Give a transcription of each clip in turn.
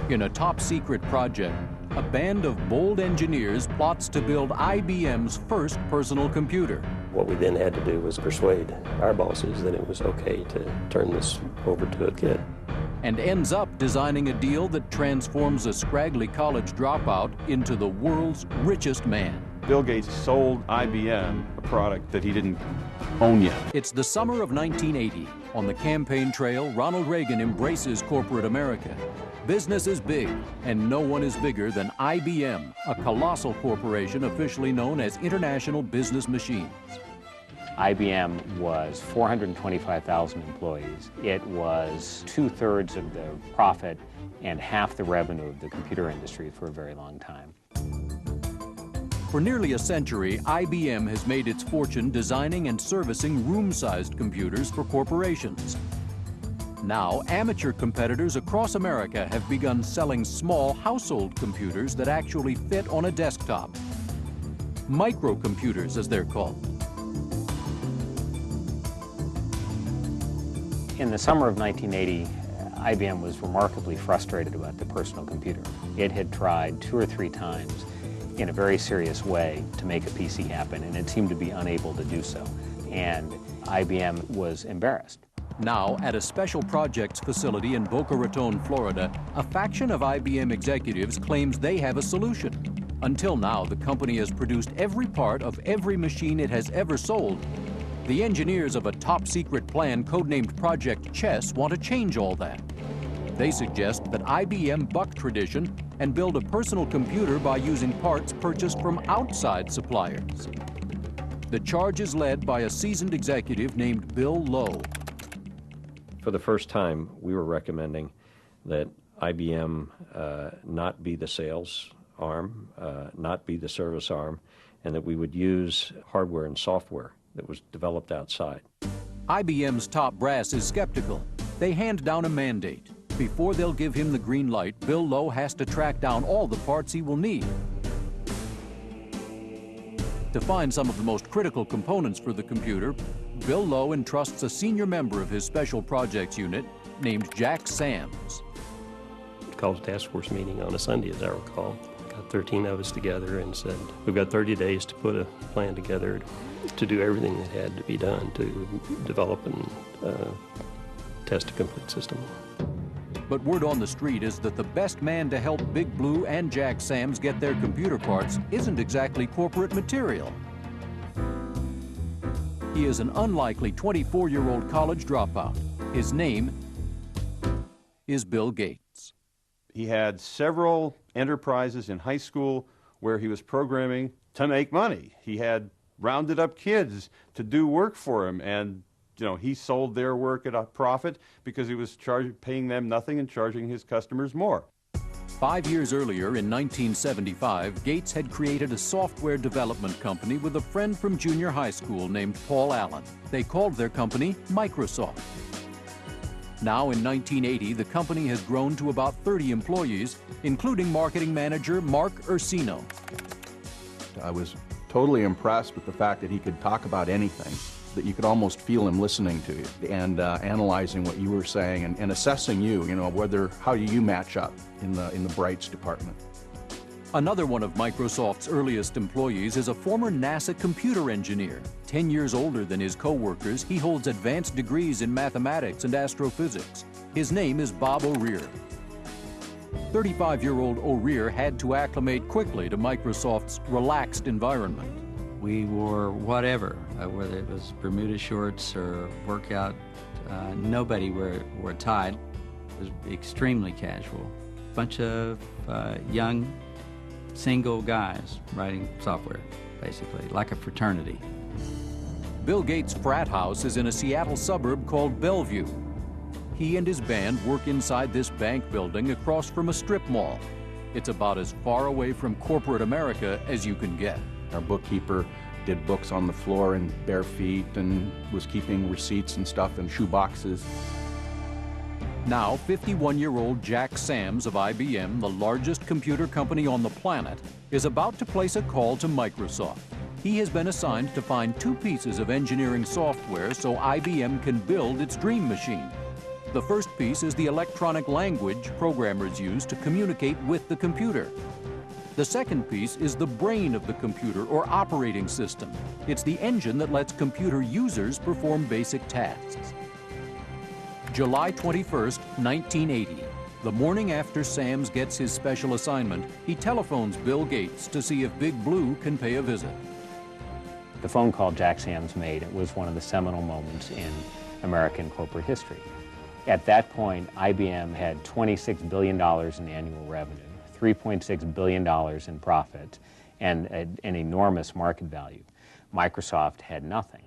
In a top-secret project, a band of bold engineers plots to build IBM's first personal computer. What we then had to do was persuade our bosses that it was okay to turn this over to a kid. And ends up designing a deal that transforms a scraggly college dropout into the world's richest man. Bill Gates sold IBM a product that he didn't own yet. It's the summer of 1980. On the campaign trail, Ronald Reagan embraces corporate America. Business is big, and no one is bigger than IBM, a colossal corporation officially known as International Business Machines. IBM was 425,000 employees. It was 2/3 of the profit and half the revenue of the computer industry for a very long time. For nearly a century, IBM has made its fortune designing and servicing room-sized computers for corporations. Now, amateur competitors across America have begun selling small household computers that actually fit on a desktop. Microcomputers, as they're called. In the summer of 1980, IBM was remarkably frustrated about the personal computer. It had tried 2 or 3 times in a very serious way to make a PC happen, and it seemed to be unable to do so. And IBM was embarrassed. Now, at a special projects facility in Boca Raton, Florida, a faction of IBM executives claims they have a solution. Until now, the company has produced every part of every machine it has ever sold. The engineers of a top-secret plan codenamed Project Chess want to change all that. They suggest that IBM buck tradition and build a personal computer by using parts purchased from outside suppliers. The charge is led by a seasoned executive named Bill Lowe. For the first time, we were recommending that IBM not be the sales arm, not be the service arm, and that we would use hardware and software that was developed outside. IBM's top brass is skeptical. They hand down a mandate. Before they'll give him the green light, Bill Lowe has to track down all the parts he will need. To find some of the most critical components for the computer, Bill Lowe entrusts a senior member of his special projects unit named Jack Sams. We called a task force meeting on a Sunday, as I recall. Got 13 of us together and said, we've got 30 days to put a plan together to do everything that had to be done to develop and test a complete system. But word on the street is that the best man to help Big Blue and Jack Sams get their computer parts isn't exactly corporate material. He is an unlikely 24-year-old college dropout. His name is Bill Gates. He had several enterprises in high school where he was programming to make money. He had rounded up kids to do work for him, and he sold their work at a profit because he was paying them nothing and charging his customers more. 5 years earlier, in 1975, Gates had created a software development company with a friend from junior high school named Paul Allen. They called their company Microsoft. Now, in 1980, the company has grown to about 30 employees, including marketing manager Mark Ursino. I was totally impressed with the fact that he could talk about anything, that you could almost feel him listening to you and analyzing what you were saying and assessing you, how you match up in the Brights department. Another one of Microsoft's earliest employees is a former NASA computer engineer. 10 years older than his co-workers, he holds advanced degrees in mathematics and astrophysics. His name is Bob O'Rear. 35-year-old O'Rear had to acclimate quickly to Microsoft's relaxed environment. We wore whatever, whether it was Bermuda shorts or workout. Nobody wore a tie. It was extremely casual. Bunch of young, single guys writing software, basically, like a fraternity. Bill Gates' frat house is in a Seattle suburb called Bellevue. He and his band work inside this bank building across from a strip mall. It's about as far away from corporate America as you can get. Our bookkeeper did books on the floor in bare feet and was keeping receipts and stuff in shoe boxes. Now, 51-year-old Jack Sams of IBM, the largest computer company on the planet, is about to place a call to Microsoft. He has been assigned to find 2 pieces of engineering software so IBM can build its dream machine. The first piece is the electronic language programmers use to communicate with the computer. The second piece is the brain of the computer, or operating system. It's the engine that lets computer users perform basic tasks. July 21st, 1980. The morning after Sams gets his special assignment, he telephones Bill Gates to see if Big Blue can pay a visit. The phone call Jack Sams made, it was one of the seminal moments in American corporate history. At that point, IBM had $26 billion in annual revenue, $3.6 billion in profit, and an enormous market value. Microsoft had nothing.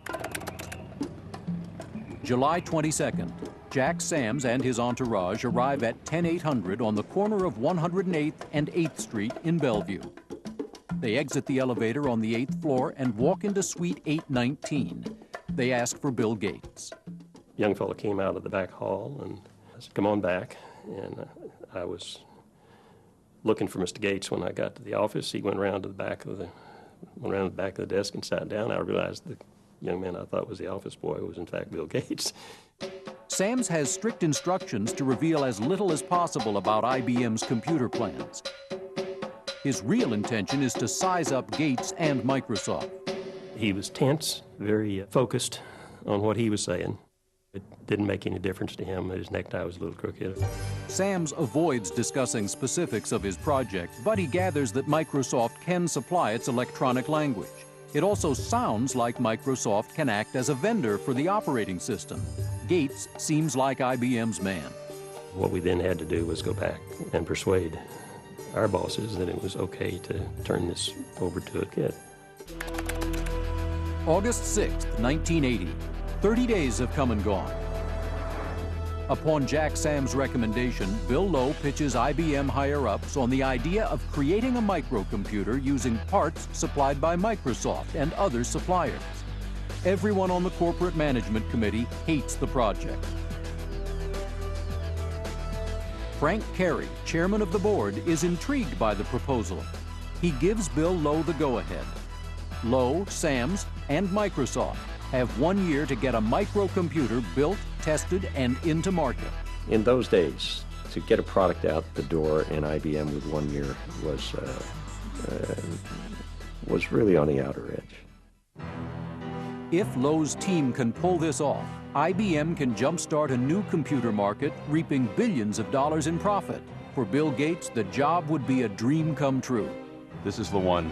July 22nd. Jack Sams and his entourage arrive at 10800 on the corner of 108th and 8th Street in Bellevue. They exit the elevator on the 8th floor and walk into suite 819. They ask for Bill Gates. Young fellow came out of the back hall and said, "Come on back." And I was looking for Mr. Gates when I got to the office. He went around to the back of the desk and sat down. I realized the young man I thought was the office boy was in fact Bill Gates. Sams has strict instructions to reveal as little as possible about IBM's computer plans. His real intention is to size up Gates and Microsoft. He was tense, very focused on what he was saying. It didn't make any difference to him that his necktie was a little crooked. Sams avoids discussing specifics of his project, but he gathers that Microsoft can supply its electronic language. It also sounds like Microsoft can act as a vendor for the operating system. Gates seems like IBM's man. What we then had to do was go back and persuade our bosses that it was okay to turn this over to a kid. August 6th, 1980. 30 days have come and gone. Upon Jack Sams' recommendation, Bill Lowe pitches IBM higher-ups on the idea of creating a microcomputer using parts supplied by Microsoft and other suppliers. Everyone on the corporate management committee hates the project. Frank Carey, chairman of the board, is intrigued by the proposal. He gives Bill Lowe the go-ahead. Lowe, Sams, and Microsoft have 1 year to get a microcomputer built, tested, and into market. In those days, to get a product out the door in IBM with 1 year was really on the outer edge. If Lowe's team can pull this off, IBM can jumpstart a new computer market, reaping billions of dollars in profit. For Bill Gates, the job would be a dream come true. This is the one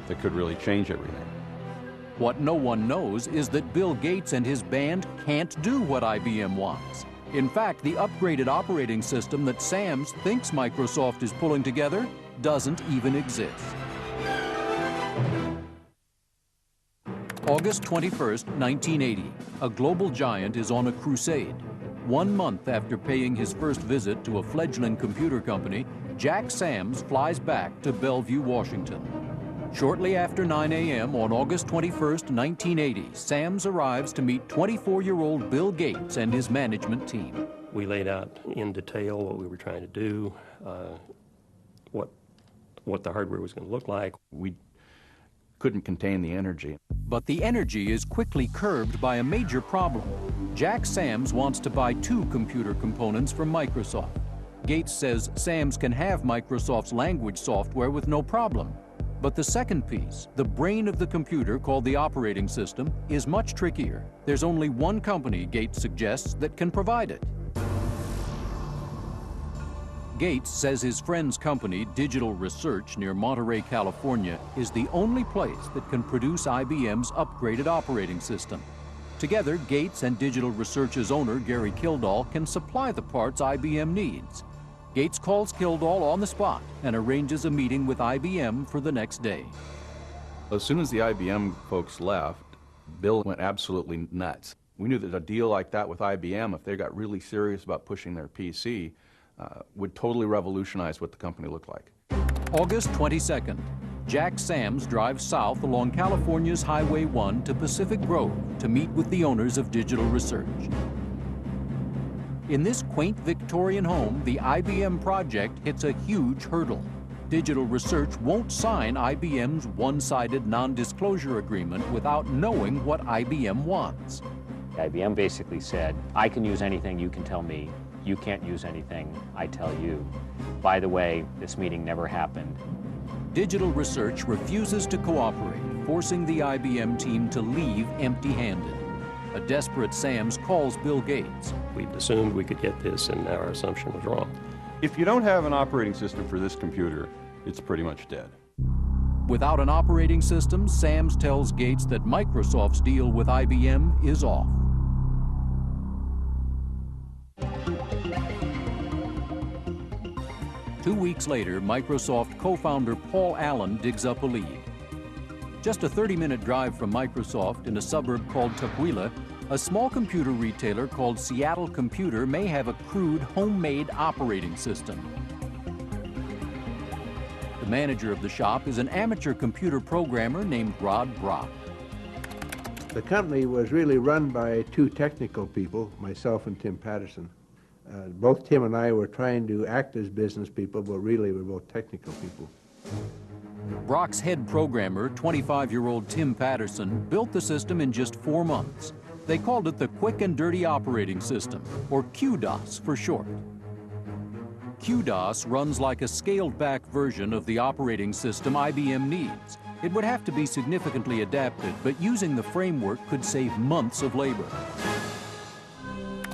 that could really change everything. What no one knows is that Bill Gates and his band can't do what IBM wants. In fact, the upgraded operating system that Sams thinks Microsoft is pulling together doesn't even exist. August 21st, 1980. A global giant is on a crusade. 1 month after paying his first visit to a fledgling computer company, Jack Sams flies back to Bellevue, Washington. Shortly after 9 a.m. on August 21st, 1980, Sams arrives to meet 24-year-old Bill Gates and his management team. We laid out in detail what we were trying to do, what the hardware was going to look like. We couldn't contain the energy. But the energy is quickly curbed by a major problem. Jack Sams wants to buy 2 computer components from Microsoft. Gates says Sams can have Microsoft's language software with no problem. But the second piece, the brain of the computer called the operating system, is much trickier. There's only one company, Gates suggests, that can provide it. Gates says his friend's company, Digital Research, near Monterey, California, is the only place that can produce IBM's upgraded operating system. Together, Gates and Digital Research's owner, Gary Kildall, can supply the parts IBM needs. Gates calls Kildall on the spot and arranges a meeting with IBM for the next day. As soon as the IBM folks left, Bill went absolutely nuts. We knew that a deal like that with IBM, if they got really serious about pushing their PC, would totally revolutionize what the company looked like. August 22nd, Jack Sams drives south along California's Highway 1 to Pacific Grove to meet with the owners of Digital Research. In this quaint Victorian home, the IBM project hits a huge hurdle. Digital Research won't sign IBM's one-sided non-disclosure agreement without knowing what IBM wants. IBM basically said, I can use anything you can tell me, you can't use anything I tell you. By the way, this meeting never happened. Digital research refuses to cooperate, forcing the IBM team to leave empty-handed. A desperate Sams calls Bill Gates. We'd assumed we could get this, and our assumption was wrong. If you don't have an operating system for this computer, it's pretty much dead. Without an operating system, Sams tells Gates that Microsoft's deal with IBM is off. Two weeks later, Microsoft co-founder Paul Allen digs up a lead. Just a 30-minute drive from Microsoft in a suburb called Tukwila, a small computer retailer called Seattle Computer may have a crude homemade operating system. The manager of the shop is an amateur computer programmer named Rod Brock. The company was really run by two technical people, myself and Tim Patterson. Both Tim and I were trying to act as business people, but really we're both technical people. Brock's head programmer, 25-year-old Tim Patterson, built the system in just 4 months. They called it the Quick and Dirty Operating System, or QDOS for short. QDOS runs like a scaled-back version of the operating system IBM needs. It would have to be significantly adapted, but using the framework could save months of labor.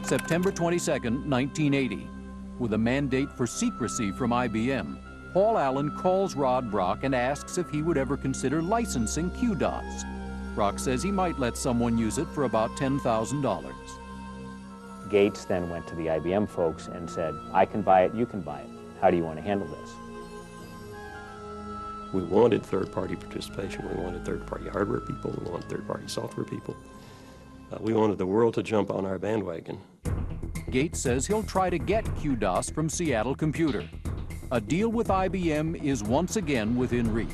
September 22, 1980. With a mandate for secrecy from IBM, Paul Allen calls Rod Brock and asks if he would ever consider licensing QDOS. Brock says he might let someone use it for about $10,000. Gates then went to the IBM folks and said, I can buy it, you can buy it. How do you want to handle this? We wanted third-party participation. We wanted third-party hardware people. We wanted third-party software people. We wanted the world to jump on our bandwagon. Gates says he'll try to get QDOS from Seattle Computer. A deal with IBM is once again within reach.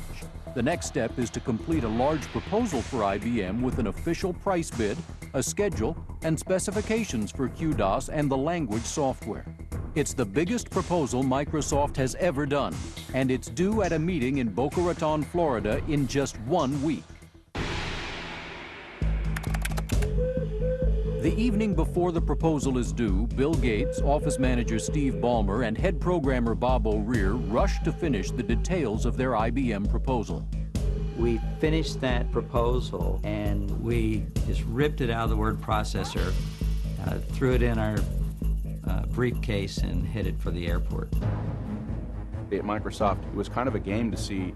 The next step is to complete a large proposal for IBM with an official price bid, a schedule, and specifications for QDOS and the language software. It's the biggest proposal Microsoft has ever done, and it's due at a meeting in Boca Raton, Florida in just 1 week. The evening before the proposal is due, Bill Gates, office manager Steve Ballmer, and head programmer Bob O'Rear rush to finish the details of their IBM proposal. We finished that proposal and we just ripped it out of the word processor, threw it in our briefcase and headed for the airport. At Microsoft, it was kind of a game to see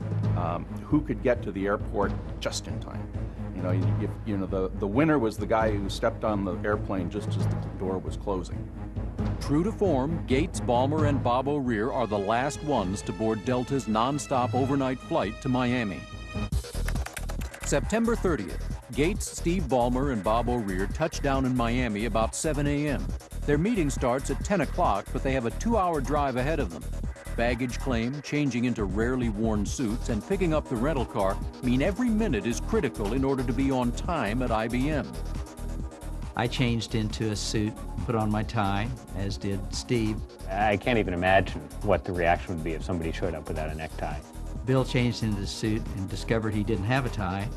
who could get to the airport just in time. The winner was the guy who stepped on the airplane just as the door was closing. True to form, Gates, Ballmer, and Bob O'Rear are the last ones to board Delta's non-stop overnight flight to Miami. September 30th, Gates, Steve Ballmer, and Bob O'Rear touch down in Miami about 7 a.m. Their meeting starts at 10 o'clock, but they have a 2-hour drive ahead of them. Baggage claim, changing into rarely worn suits, and picking up the rental car mean every minute is critical in order to be on time at IBM. I changed into a suit, put on my tie, as did Steve. I can't even imagine what the reaction would be if somebody showed up without a necktie. Bill changed into the suit and discovered he didn't have a tie.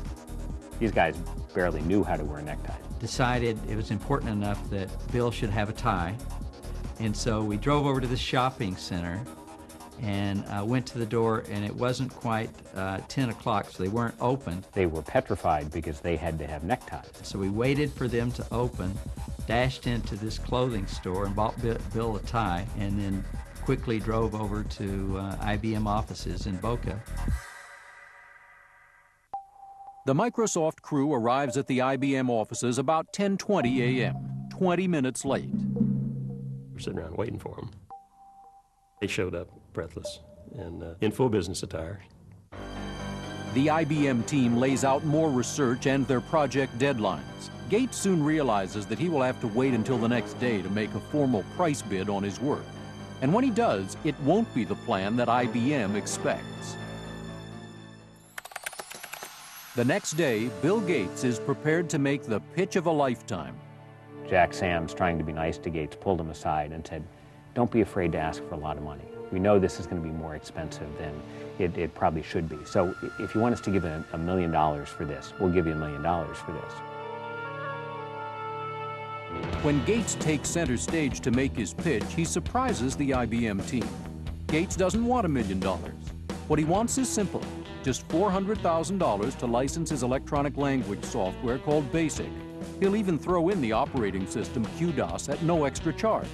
These guys barely knew how to wear neckties. Decided it was important enough that Bill should have a tie. And so we drove over to the shopping center and went to the door, and it wasn't quite 10 o'clock, so they weren't open. They were petrified because they had to have neckties. So we waited for them to open, dashed into this clothing store and bought Bill a tie, and then quickly drove over to IBM offices in Boca. The Microsoft crew arrives at the IBM offices about 10:20 a.m., 20 minutes late. We're sitting around waiting for them. They showed up breathless and in full business attire. The IBM team lays out more research and their project deadlines. Gates soon realizes that he will have to wait until the next day to make a formal price bid on his work. And when he does, it won't be the plan that IBM expects. The next day, Bill Gates is prepared to make the pitch of a lifetime. Jack Sams, trying to be nice to Gates, pulled him aside and said, don't be afraid to ask for a lot of money. We know this is going to be more expensive than it probably should be. So if you want us to give $1 million for this, we'll give you $1 million for this. When Gates takes center stage to make his pitch, he surprises the IBM team. Gates doesn't want $1 million. What he wants is simple, just $400,000 to license his electronic language software called BASIC. He'll even throw in the operating system QDOS at no extra charge.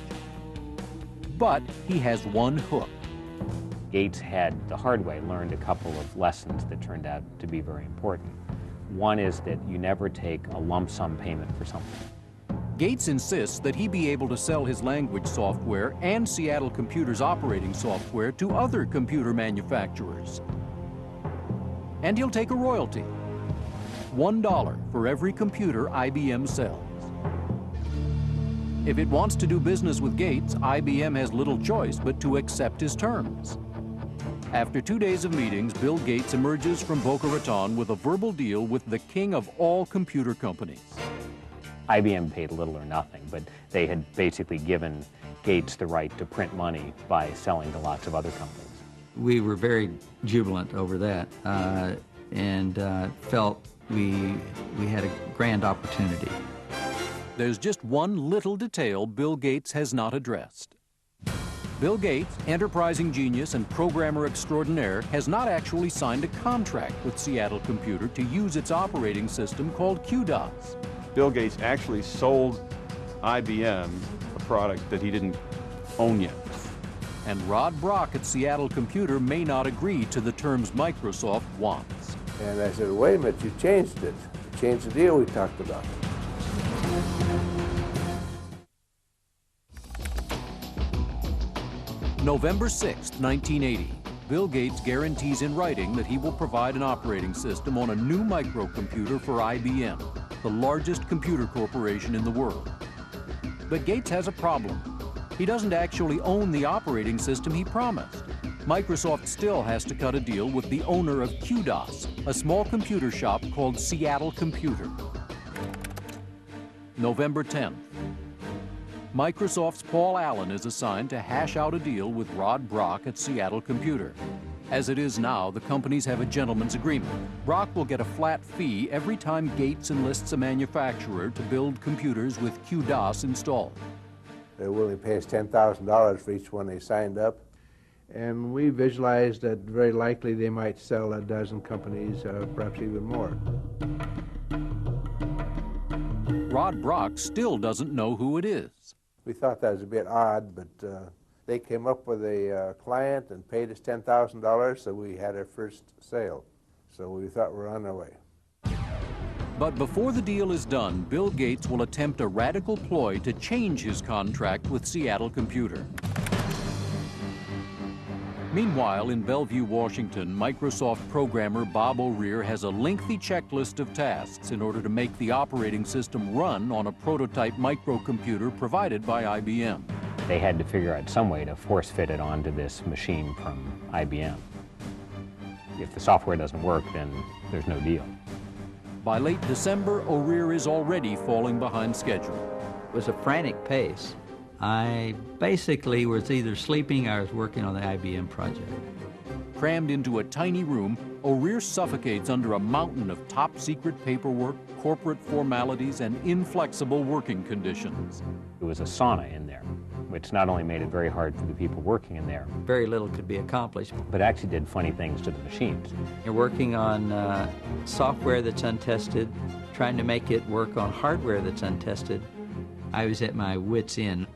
But he has one hook. Gates had, the hard way, learned a couple of lessons that turned out to be very important. One is that you never take a lump sum payment for something. Gates insists that he be able to sell his language software and Seattle Computer's operating software to other computer manufacturers. And he'll take a royalty, $1 for every computer IBM sells. If it wants to do business with Gates, IBM has little choice but to accept his terms. After 2 days of meetings, Bill Gates emerges from Boca Raton with a verbal deal with the king of all computer companies. IBM paid little or nothing, but they had basically given Gates the right to print money by selling to lots of other companies. We were very jubilant over that and felt we had a grand opportunity. There's just one little detail Bill Gates has not addressed. Bill Gates, enterprising genius and programmer extraordinaire, has not actually signed a contract with Seattle Computer to use its operating system called QDOS. Bill Gates actually sold IBM a product that he didn't own yet. And Rod Brock at Seattle Computer may not agree to the terms Microsoft wants. And I said, wait a minute, you changed it. You changed the deal we talked about. November 6, 1980. Bill Gates guarantees in writing that he will provide an operating system on a new microcomputer for IBM, the largest computer corporation in the world. But Gates has a problem. He doesn't actually own the operating system he promised. Microsoft still has to cut a deal with the owner of QDOS, a small computer shop called Seattle Computer. November 10th. Microsoft's Paul Allen is assigned to hash out a deal with Rod Brock at Seattle Computer. As it is now, the companies have a gentleman's agreement. Brock will get a flat fee every time Gates enlists a manufacturer to build computers with QDOS installed. They're willing to pay us $10,000 for each one they signed up. And we visualized that very likely they might sell a dozen companies, perhaps even more. Rod Brock still doesn't know who it is. We thought that was a bit odd, but they came up with a client and paid us $10,000, so we had our first sale. So we thought we were on our way. But before the deal is done, Bill Gates will attempt a radical ploy to change his contract with Seattle Computer. Meanwhile, in Bellevue, Washington, Microsoft programmer Bob O'Rear has a lengthy checklist of tasks in order to make the operating system run on a prototype microcomputer provided by IBM. They had to figure out some way to force fit it onto this machine from IBM. If the software doesn't work, then there's no deal. By late December, O'Rear is already falling behind schedule. It was a frantic pace. I basically was either sleeping or I was working on the IBM project. Crammed into a tiny room, O'Rear suffocates under a mountain of top-secret paperwork, corporate formalities, and inflexible working conditions. It was a sauna in there, which not only made it very hard for the people working in there, Very little could be accomplished. but actually did funny things to the machines. You're working on software that's untested, trying to make it work on hardware that's untested. I was at my wit's end.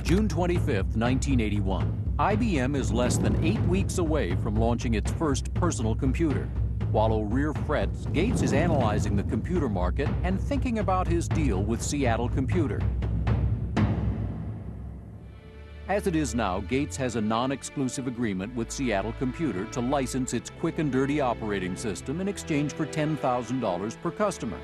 June 25th, 1981. IBM is less than 8 weeks away from launching its first personal computer. While O'Rear frets, Gates is analyzing the computer market and thinking about his deal with Seattle Computer. As it is now, Gates has a non-exclusive agreement with Seattle Computer to license its quick and dirty operating system in exchange for $10,000 per customer.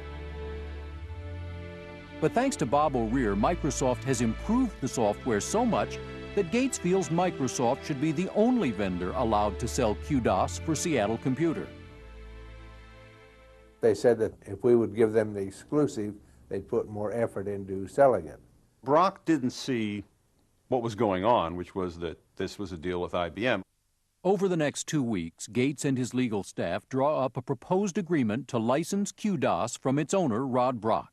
But thanks to Bob O'Rear, Microsoft has improved the software so much that Gates feels Microsoft should be the only vendor allowed to sell QDOS for Seattle Computer. They said that if we would give them the exclusive, they'd put more effort into selling it. Brock didn't see what was going on, which was that this was a deal with IBM. Over the next 2 weeks, Gates and his legal staff draw up a proposed agreement to license QDOS from its owner, Rod Brock.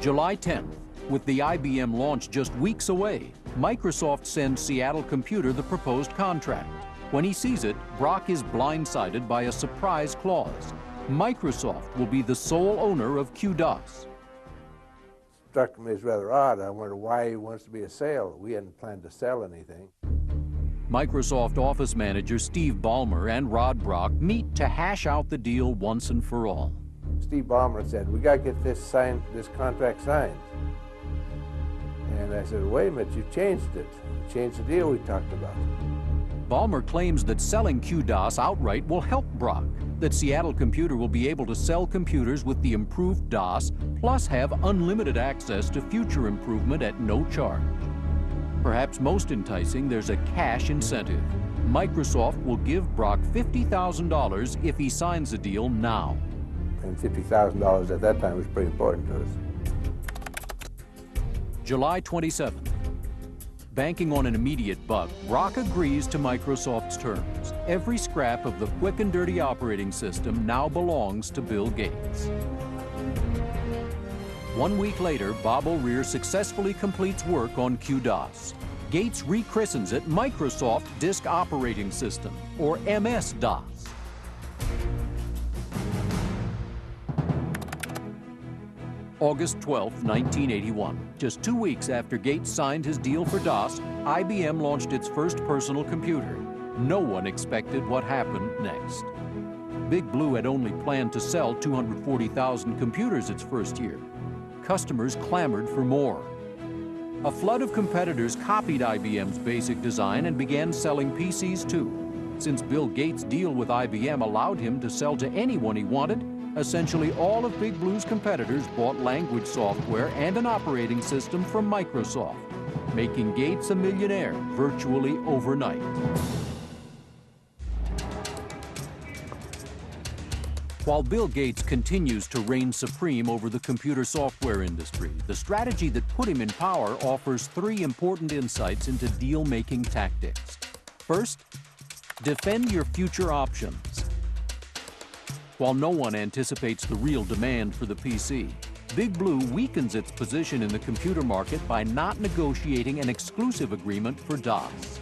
July 10th, with the IBM launch just weeks away, Microsoft sends Seattle Computer the proposed contract. When he sees it, Brock is blindsided by a surprise clause. Microsoft will be the sole owner of QDOS. Struck me as rather odd. I wondered why he wants to be a sale. We hadn't planned to sell anything. Microsoft Office manager Steve Ballmer and Rod Brock meet to hash out the deal once and for all. Steve Ballmer said, "We got to get this contract signed." And I said, "Wait a minute, you changed it. You changed the deal we talked about." Ballmer claims that selling QDOS outright will help Brock, that Seattle Computer will be able to sell computers with the improved DOS, plus have unlimited access to future improvement at no charge. Perhaps most enticing, there's a cash incentive. Microsoft will give Brock $50,000 if he signs the deal now. And $50,000 at that time was pretty important to us. July 27th. Banking on an immediate buck, Brock agrees to Microsoft's terms. Every scrap of the quick and dirty operating system now belongs to Bill Gates. 1 week later, Bob O'Rear successfully completes work on QDOS. Gates rechristens it Microsoft Disk Operating System, or MS-DOS. August 12, 1981. Just 2 weeks after Gates signed his deal for DOS, IBM launched its first personal computer. No one expected what happened next. Big Blue had only planned to sell 240,000 computers its first year. Customers clamored for more. A flood of competitors copied IBM's basic design and began selling PCs too. Since Bill Gates' deal with IBM allowed him to sell to anyone he wanted, essentially all of Big Blue's competitors bought language software and an operating system from Microsoft, making Gates a millionaire virtually overnight. While Bill Gates continues to reign supreme over the computer software industry, the strategy that put him in power offers 3 important insights into deal-making tactics. First, defend your future options. While no one anticipates the real demand for the PC, Big Blue weakens its position in the computer market by not negotiating an exclusive agreement for DOS.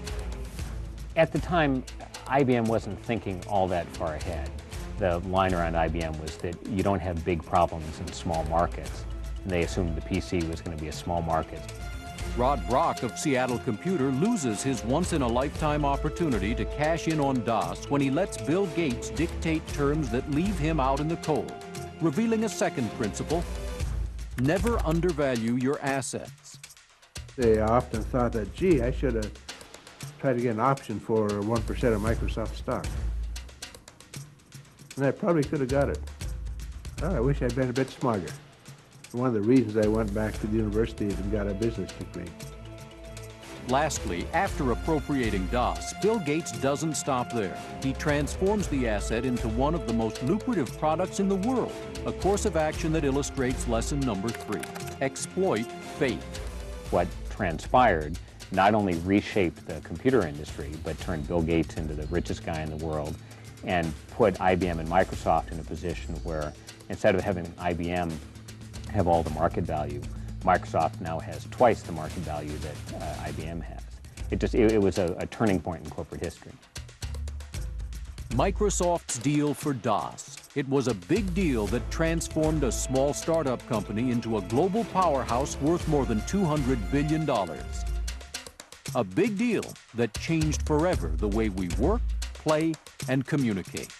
At the time, IBM wasn't thinking all that far ahead. The line around IBM was that you don't have big problems in small markets, and they assumed the PC was going to be a small market. Rod Brock of Seattle Computer loses his once-in-a-lifetime opportunity to cash in on DOS when he lets Bill Gates dictate terms that leave him out in the cold, revealing a second principle: never undervalue your assets. I often thought that, gee, I should have tried to get an option for 1% of Microsoft stock. And I probably could have got it. Oh, I wish I'd been a bit smarter. One of the reasons I went back to the university and got a business degree. Lastly, after appropriating DOS, Bill Gates doesn't stop there. He transforms the asset into one of the most lucrative products in the world, a course of action that illustrates lesson number 3. Exploit fate. What transpired not only reshaped the computer industry, but turned Bill Gates into the richest guy in the world and put IBM and Microsoft in a position where instead of having IBM have all the market value, Microsoft now has twice the market value that IBM has. It was a turning point in corporate history. Microsoft's deal for DOS. It was a big deal that transformed a small startup company into a global powerhouse worth more than $200 billion. A big deal that changed forever the way we work, play, and communicate.